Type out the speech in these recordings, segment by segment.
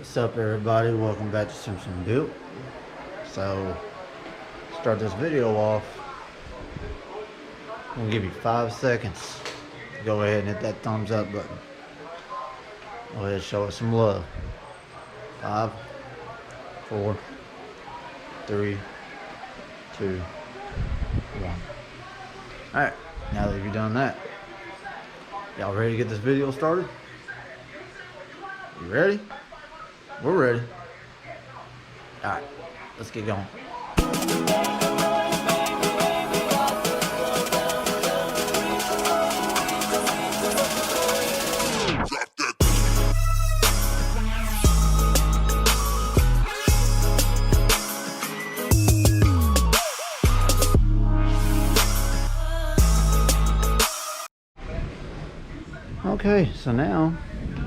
What's up, everybody? Welcome back to Simpson Built. So, start this video off. I'm gonna give you 5 seconds to go ahead and hit that thumbs up button. Go ahead and show us some love. 5, 4, 3, 2, 1. Alright, now that you've done that, y'all ready to get this video started? You ready? We're ready. Alright, let's get going. Okay, so now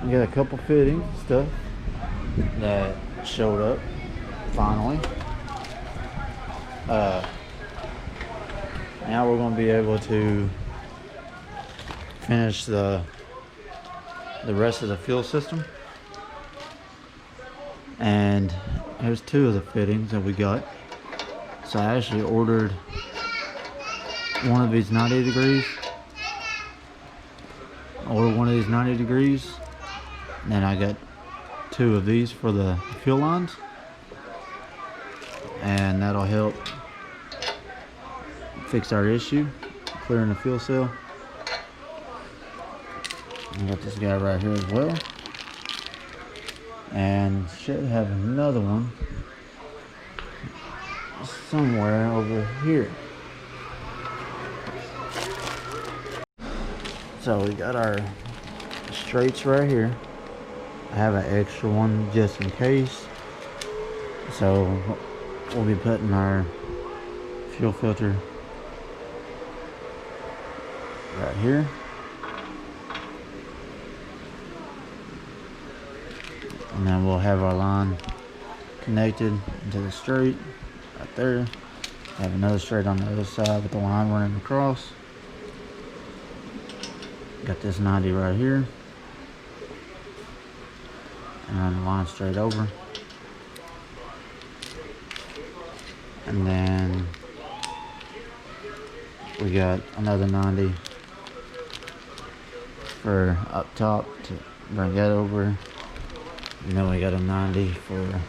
we got a couple fittings and stuff that showed up finally. Now we're going to be able to finish the rest of the fuel system. And here's 2 of the fittings that we got. So I actually ordered one of these 90 degrees. Ordered one of these 90 degrees. And then I got 2 of these for the fuel lines, and that'll help fix our issue, clearing the fuel cell. I got this guy right here as well, and should have another one somewhere over here. So we got our straights right here. I have an extra one just in case. So we'll be putting our fuel filter right here. And then we'll have our line connected into the straight right there. Have another straight on the other side with the line running across. Got this 90 right here. And run the line straight over. And then we got another 90 for up top to bring that over. And then we got a 90 for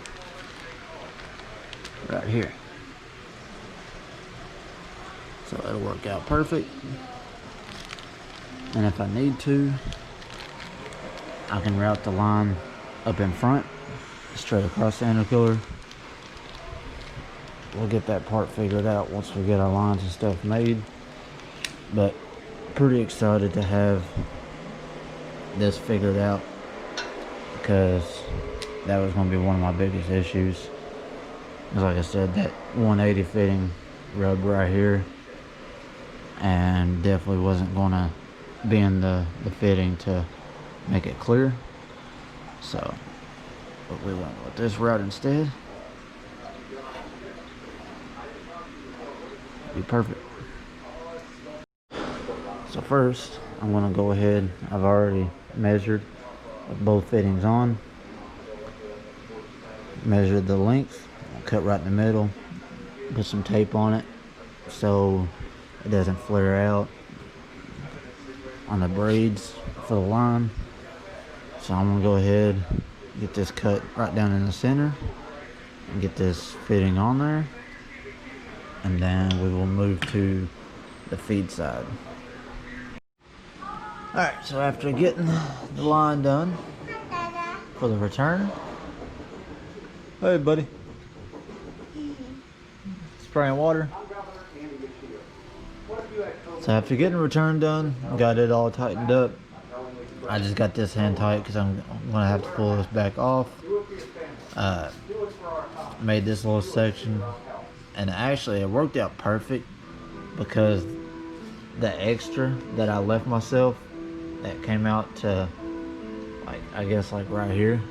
right here. So that'll work out perfect. And if I need to, I can route the line up in front, straight across the intercooler. We'll get that part figured out once we get our lines and stuff made. But pretty excited to have this figured out, because that was going to be one of my biggest issues. Because like I said, that 180 fitting rubbed right here, and definitely wasn't going to be in the fitting to make it clear. So, but we went with this route instead. Be perfect. So first, I'm gonna go ahead. I've already measured with both fittings on. Measured the length. Cut right in the middle. Put some tape on it so it doesn't flare out on the braids for the line. So I'm gonna go ahead, get this cut right down in the center and get this fitting on there, and then we will move to the feed side. Alright, so after getting the line done for the return. Hey buddy. Spraying water. So after getting the return done, got it all tightened up. I just got this hand tight because I'm gonna have to pull this back off. Made this little section, and actually it worked out perfect, because the extra that I left myself, that came out to, like, I guess like right here.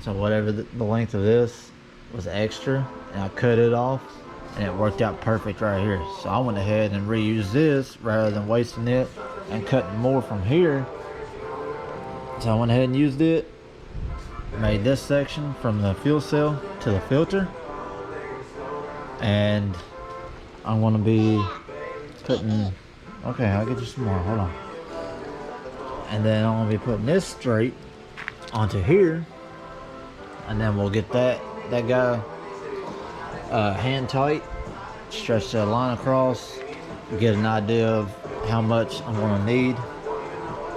So whatever the length of this was extra, and I cut it off, and it worked out perfect right here. So I went ahead and reused this rather than wasting it and cutting more from here. So I went ahead and used it, made this section from the fuel cell to the filter, and I'm gonna be putting, okay, I'll get you some more, hold on. And then I'm gonna be putting this straight onto here, and then we'll get that guy hand tight, stretch that line across, get an idea of how much I'm gonna need,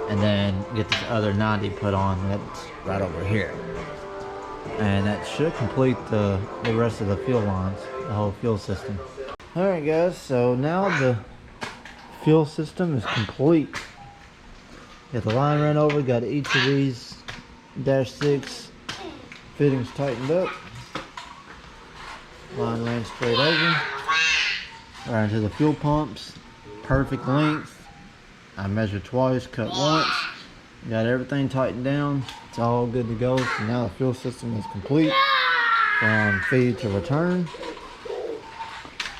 and then get this other 90 put on. That's right over here, and that should complete the rest of the fuel lines, the whole fuel system. All right guys, so now the fuel system is complete. Got the line ran over, got each of these -6 fittings tightened up. Line ran straight over, right into the fuel pumps, perfect length. I measured twice, cut once, got everything tightened down. It's all good to go. So now the fuel system is complete from feed to return.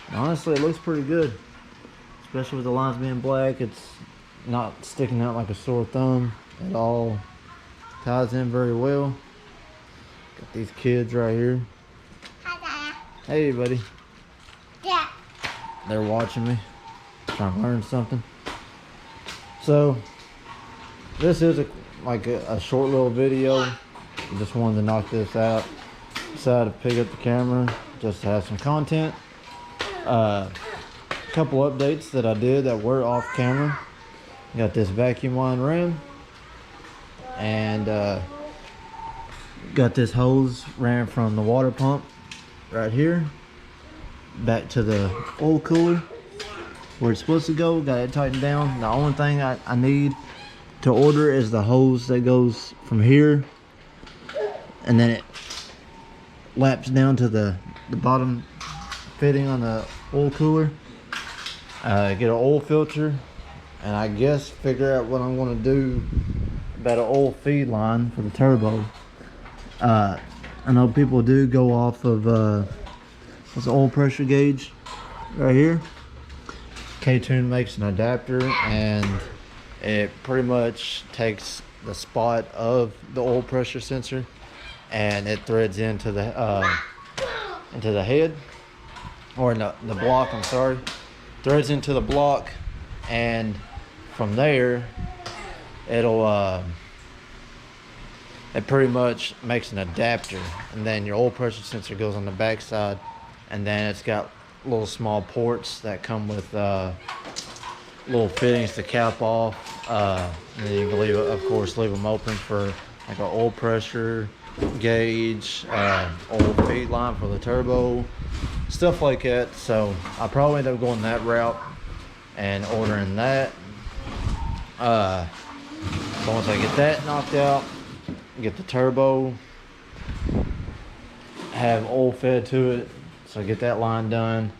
And honestly, it looks pretty good, especially with the lines being black. It's not sticking out like a sore thumb. It all ties in very well. Got these kids right here. Hey buddy. Yeah. They're watching me, trying to learn something. So this is a short little video. Just wanted to knock this out. Decided to pick up the camera just to have some content. A couple updates that I did that were off camera. Got this vacuum line ran, and got this hose ran from the water pump right here back to the oil cooler where it's supposed to go. Got it tightened down. The only thing I need to order is the hose that goes from here, and then it laps down to the bottom fitting on the oil cooler. Get an oil filter, and I guess figure out what I'm going to do about an oil feed line for the turbo. I know people do go off of this oil pressure gauge right here. K-Tune makes an adapter, and it pretty much takes the spot of the oil pressure sensor, and it threads into the head, or the block. I'm sorry, threads into the block, and from there it'll it pretty much makes an adapter, and then your oil pressure sensor goes on the back side, and then it's got little small ports that come with little fittings to cap off, and then you can leave it, of course, leave them open for like an oil pressure gauge, oil feed line for the turbo, stuff like that. So I probably end up going that route and ordering that. So once I get that knocked out, get the turbo, have oil fed to it, so get that line done.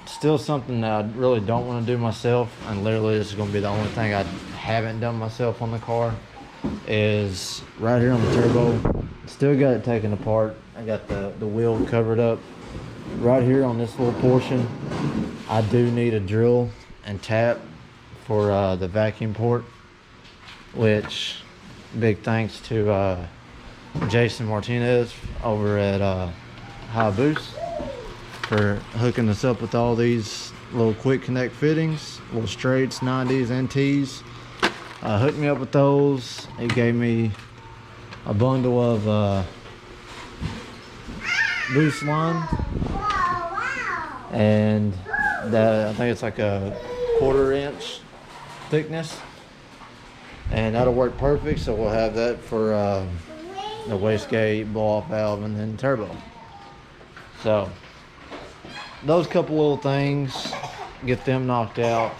Still something that I really don't want to do myself, and literally this is going to be the only thing I haven't done myself on the car, is right here on the turbo. Still got it taken apart. I got the wheel covered up. Right here on this little portion, I do need a drill and tap for the vacuum port, which big thanks to Jason Martinez over at High Boost for hooking us up with all these little quick connect fittings, little straights, 90s and T's. Hooked me up with those. He gave me a bundle of boost line, and that, I think it's like a 1/4 inch thickness, and that'll work perfect. So we'll have that for the wastegate, blow off valve, and then turbo. So those couple little things, get them knocked out.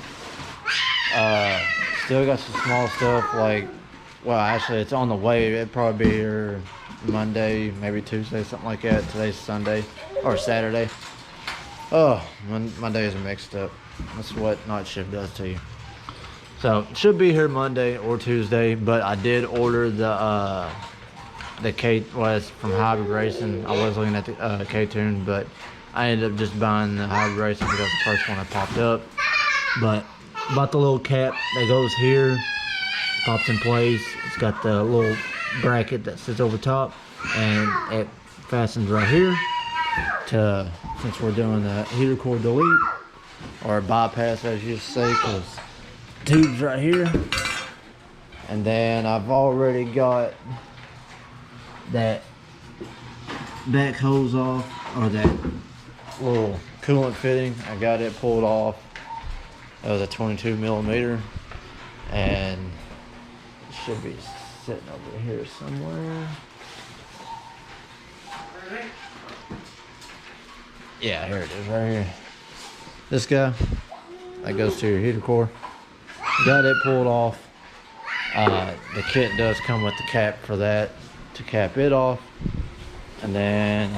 Still got some small stuff, like, well, actually it's on the way. It'll probably be here Monday, maybe Tuesday, something like that. Today's Sunday or Saturday. Oh, my days are mixed up. That's what night shift does to you. So it should be here Monday or Tuesday, but I did order the K, well, it's from Hybrid Racing. I was looking at the K-Tune, but I ended up just buying the Hybrid Racing because that's the first one that popped up. But bought the little cap that goes here, pops in place. It's got the little bracket that sits over top, and it fastens right here to, since we're doing the heater core delete or bypass as you say, because tube's right here. And then I've already got that back hose off, or that little coolant fitting. I got it pulled off. It was a 22 millimeter, and it should be sitting over here somewhere. Yeah, here it is, right here. This guy that goes to your heater core. Got it pulled off. The kit does come with the cap for that to cap it off, and then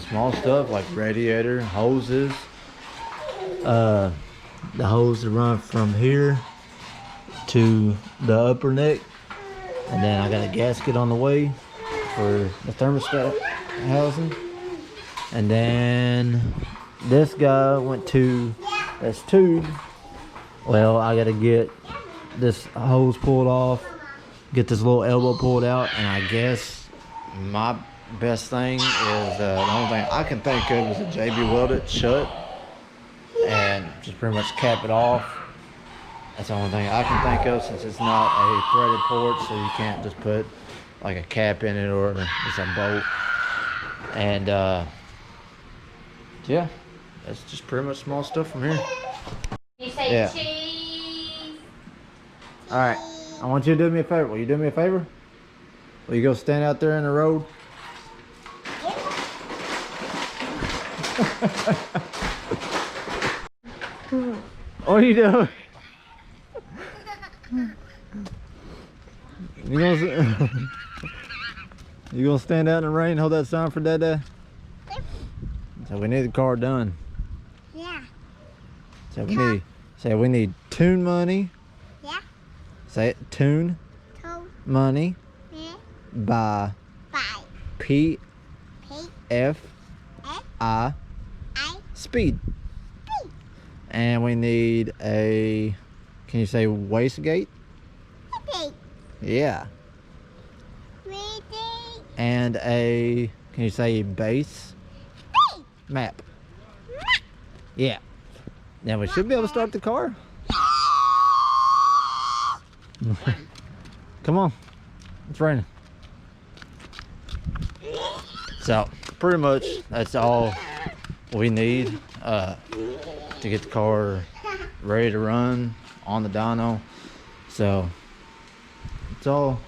small stuff like radiator hoses. The hose to run from here to the upper neck, and then I got a gasket on the way for the thermostat housing. And then this guy went to this tube. Well, I gotta get this hose pulled off, get this little elbow pulled out, and I guess my best thing is the only thing I can think of is a JB weld it shut and just pretty much cap it off. That's the only thing I can think of, since it's not a threaded port, so you can't just put like a cap in it or it's a bolt. And yeah, that's just pretty much small stuff from here. You say Yeah. cheese. All right, I want you to do me a favor. Will you do me a favor? Will you go stand out there in the road? What are you doing? You gonna stand out in the rain and hold that sign for Dad? So we need the car done. Yeah. So we need tune money. Yeah. Say it, tune Two. money Yeah. by Five. P P. F F. I I. speed. P. And we need a, can you say wastegate? P. Yeah. Ready. And a, can you say base P. map? Yeah. Now we should be able to start the car. Come on, it's raining. So pretty much that's all we need to get the car ready to run on the dyno. So it's all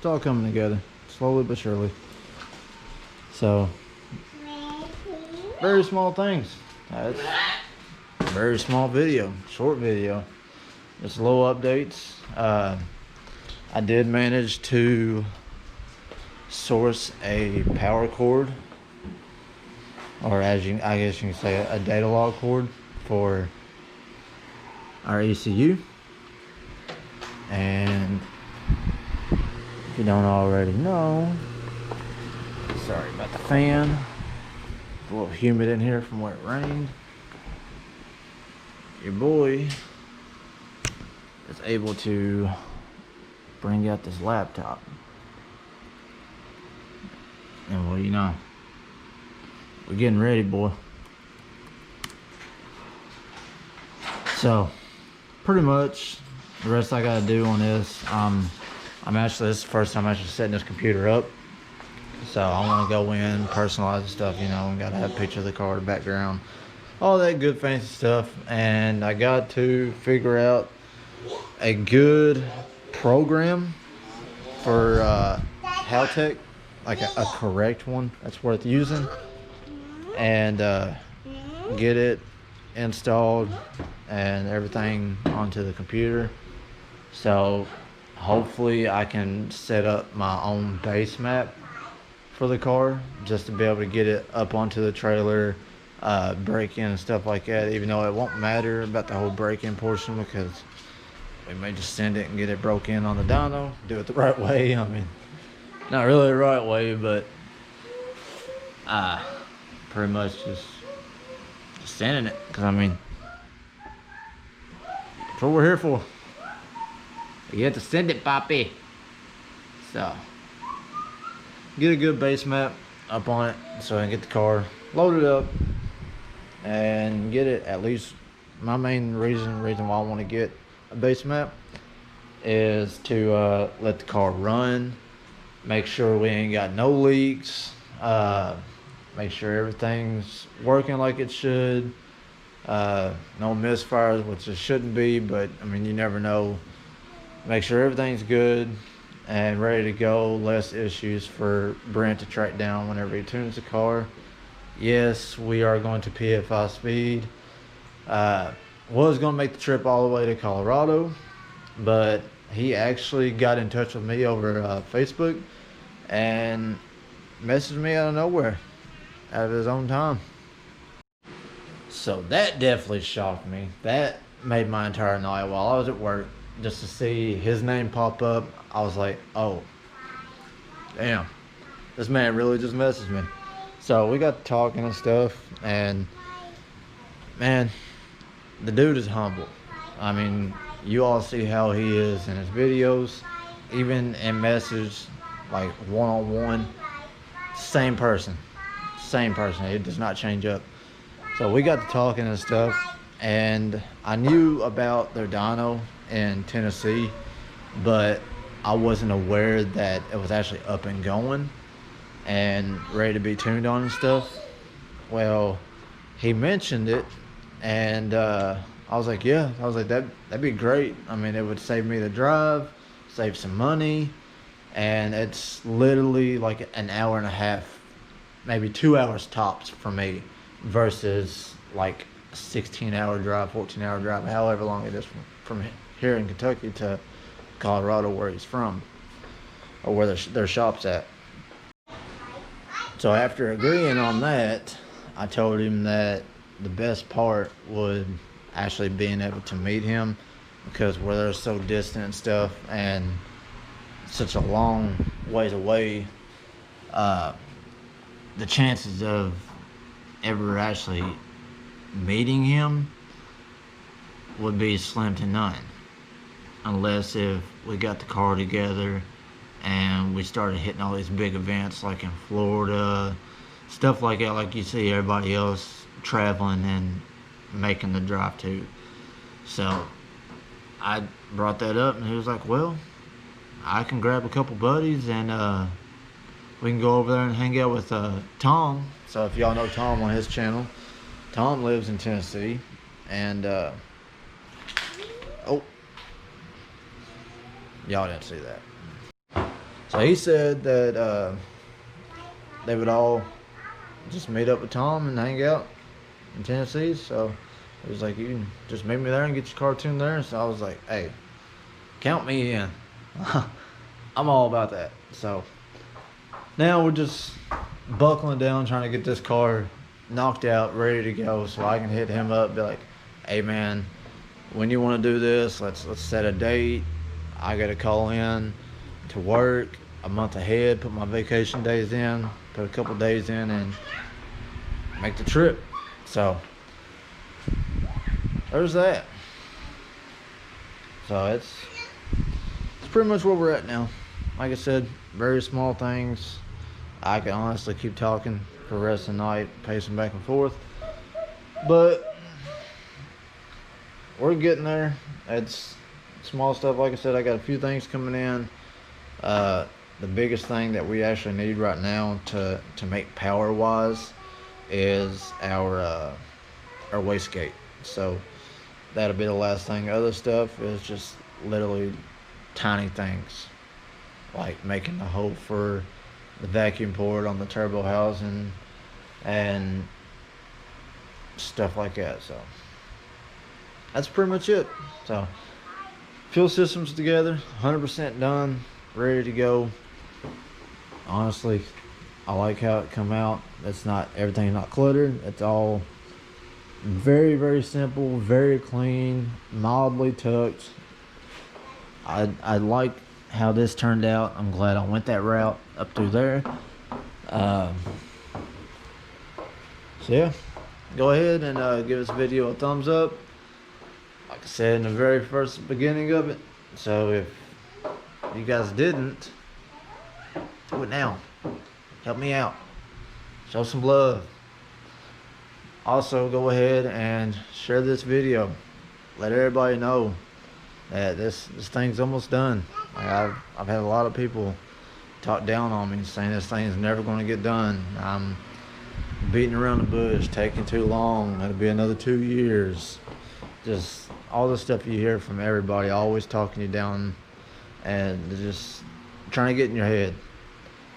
coming together slowly but surely. So very small things. That's a very small video, short video, just little updates. I did manage to source a power cord, or I guess you can say a data log cord for our ECU. And if you don't already know, sorry about the fan, it's a little humid in here from where it rained. Your boy is able to bring out this laptop, and well, you know, we're getting ready, boy. So pretty much the rest I gotta do on this, I'm actually, this is the first time I'm actually setting this computer up. So I want to go in, personalize the stuff, you know, gotta have a picture of the car, the background, all that good fancy stuff. And I got to figure out a good program for Haltech, like a correct one that's worth using, and get it installed and everything onto the computer. So hopefully I can set up my own base map for the car, just to be able to get it up onto the trailer, break in and stuff like that, even though it won't matter about the whole break-in portion, because we may just send it and get it broke in on the dyno, do it the right way. I mean, not really the right way, but pretty much just sending it, because I mean, that's what we're here for. You have to send it, Poppy. So, get a good base map up on it so I can get the car loaded up and get it. At least my main reason why I want to get a base map is to let the car run, make sure we ain't got no leaks, make sure everything's working like it should, no misfires, which it shouldn't be, but I mean, you never know. Make sure everything's good and ready to go, less issues for Brent to track down whenever he tunes the car. Yes, we are going to PFI speed. Was going to make the trip all the way to Colorado, but he actually got in touch with me over Facebook and messaged me out of nowhere, out of his own time. So that definitely shocked me. That made my entire night while I was at work. Just to see his name pop up, I was like, oh, damn, this man really just messaged me. So we got talking and stuff, and man, the dude is humble. I mean, you all see how he is in his videos, even in message, like one-on-one, same person. It does not change up. So we got to talking and stuff, and I knew about their dyno in Tennessee, but I wasn't aware that it was actually up and going and ready to be tuned on and stuff. Well, he mentioned it, and I was like, yeah, that'd be great. I mean, it would save me the drive, save some money, and it's literally like an hour and a half, maybe 2 hours tops for me, versus like a 16-hour drive, 14-hour drive, however long it is from here in Kentucky to Colorado, where he's from, or where their shop's at. So after agreeing on that, I told him that the best part would actually being able to meet him, because where they're so distant and stuff and such a long ways away, the chances of ever actually meeting him would be slim to none, unless if we got the car together and we started hitting all these big events like in Florida, stuff like that, like you see everybody else traveling and making the drive to. So I brought that up, and he was like, well, I can grab a couple buddies and we can go over there and hang out with Tom. So if y'all know Tom on his channel, Tom lives in Tennessee, and oh, y'all didn't see that. So he said that they would all just meet up with Tom and hang out in Tennessee. So he was like, you can just meet me there and get your car tuned there. So I was like, hey, count me in. I'm all about that. So now we're just buckling down, trying to get this car knocked out, ready to go, so I can hit him up, be like, hey man, when you want to do this, let's set a date. I gotta call in to work a month ahead, put my vacation days in, put a couple days in, and make the trip. So there's that. So it's pretty much where we're at now. Like I said, very small things. I can honestly keep talking for the rest of the night, pacing back and forth, but we're getting there. It's small stuff. Like I said, I got a few things coming in. The biggest thing that we actually need right now to make power wise is our wastegate. So that'll be the last thing. Other stuff is just literally tiny things, like making the hole for the vacuum port on the turbo housing and stuff like that. So that's pretty much it. So fuel system's together, 100% done, ready to go. Honestly, I like how it come out. It's not, everything's not cluttered. It's all very, very simple, very clean, mildly tucked. I like how this turned out. I'm glad I went that route up through there. So yeah, go ahead and give this video a thumbs up, like I said in the very first beginning of it. So if If you guys didn't, do it now. Help me out. Show some love. Also, go ahead and share this video. Let everybody know that this thing's almost done. Like I've had a lot of people talk down on me, saying this thing's never going to get done. I'm beating around the bush, taking too long. It'll be another 2 years. Just all the stuff you hear from everybody, always talking you down, and they're just trying to get in your head.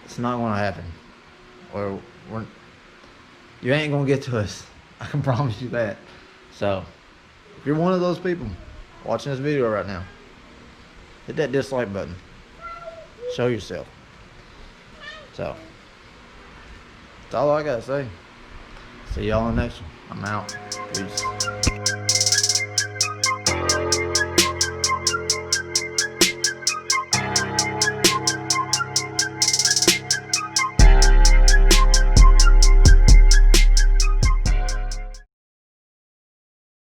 It's not going to happen. You ain't going to get to us. I can promise you that. So, if you're one of those people watching this video right now, hit that dislike button. Show yourself. So, that's all I gotta say. See y'all in the next one. I'm out. Peace.